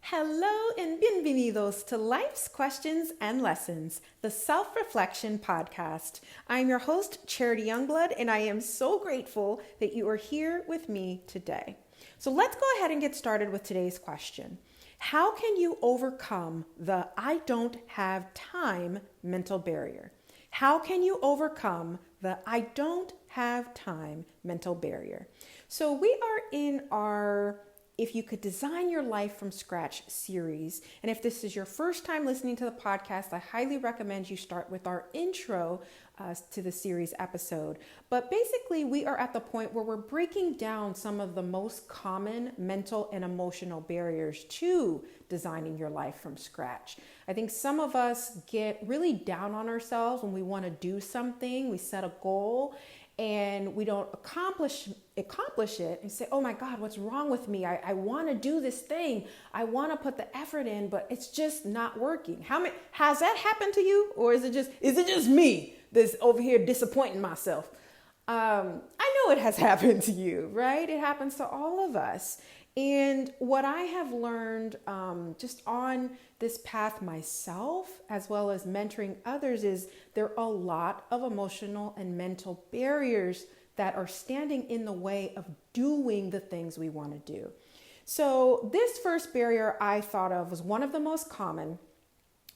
Hello and bienvenidos to Life's Questions and Lessons, the Self-Reflection Podcast. I'm your host, Charity Youngblood, and I am so grateful that you are here with me today. So let's go ahead and get started with today's question. How can you overcome the I don't have time mental barrier? How can you overcome the I don't have time mental barrier? So we are in our If You Could Design Your Life from Scratch series. And if this is your first time listening to the podcast, I highly recommend you start with our intro to the series episode. But basically, we are at the point where we're breaking down some of the most common mental and emotional barriers to designing your life from scratch. I think some of us get really down on ourselves when we want to do something, we set a goal, and we don't accomplish it and say, oh my God, what's wrong with me? I want to do this thing. I want to put the effort in, but it's just not working. Has that happened to you? Or is it just me that's over here disappointing myself? I know it has happened to you, right? It happens to all of us. And what I have learned just on this path myself, as well as mentoring others, is there are a lot of emotional and mental barriers that are standing in the way of doing the things we want to do. So this first barrier I thought of was one of the most common.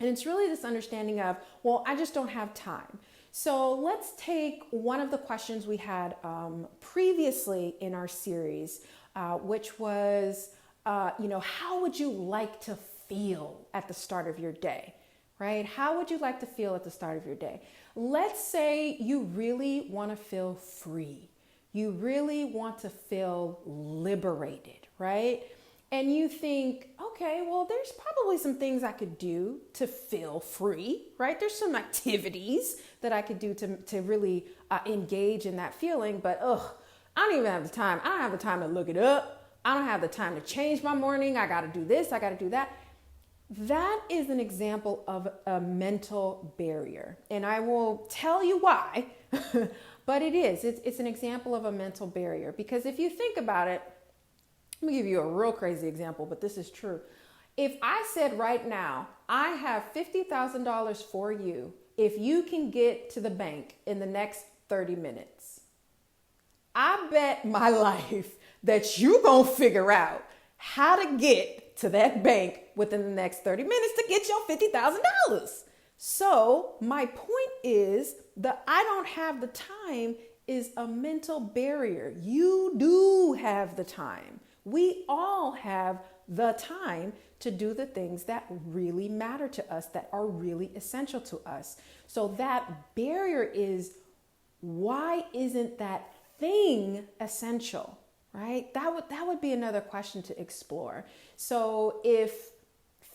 And it's really this understanding of, well, I just don't have time. So let's take one of the questions we had previously in our series, which was, how would you like to feel at the start of your day, right? How would you like to feel at the start of your day? Let's say you really want to feel free. You really want to feel liberated, right? And you think, okay, well, there's probably some things I could do to feel free, right? There's some activities that I could do to really engage in that feeling, but I don't even have the time. I don't have the time to look it up. I don't have the time to change my morning. I got to do this. I got to do that. That is an example of a mental barrier. And I will tell you why, but it is. It's an example of a mental barrier. Because if you think about it, let me give you a real crazy example, but this is true. If I said right now, I have $50,000 for you if you can get to the bank in the next 30 minutes. I bet my life that you gonna figure out how to get to that bank within the next 30 minutes to get your $50,000. So my point is that I don't have the time is a mental barrier. You do have the time. We all have the time to do the things that really matter to us, that are really essential to us. So that barrier is, why isn't that thing essential, right? That would be another question to explore. So if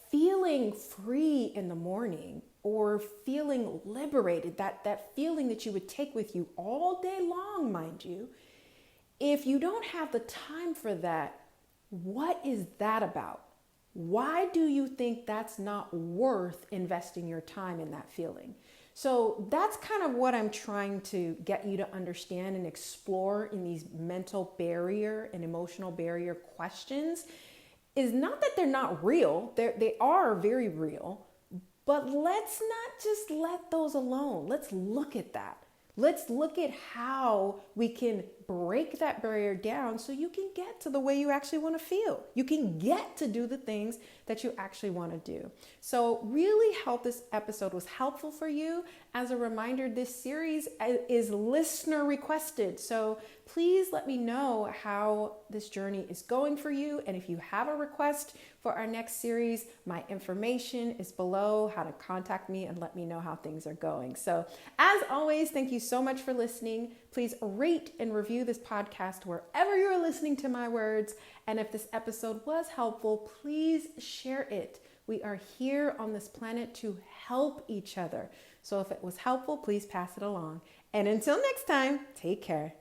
feeling free in the morning or feeling liberated, that feeling that you would take with you all day long, mind you, if you don't have the time for that, what is that about? Why do you think that's not worth investing your time in that feeling? So that's kind of what I'm trying to get you to understand and explore in these mental barrier and emotional barrier questions, is not that they're not real. They are very real, but let's not just let those alone. Let's look at that. Let's look at how we can break that barrier down so you can get to the way you actually want to feel. You can get to do the things that you actually want to do. So really hope this episode was helpful for you. As a reminder, this series is listener requested. So please let me know how this journey is going for you. And if you have a request for our next series, my information is below, how to contact me and let me know how things are going. So as always, thank you so much for listening. Please rate and review this podcast wherever you're listening to my words. And if this episode was helpful, please share it. We are here on this planet to help each other. So if it was helpful, please pass it along. And until next time, take care.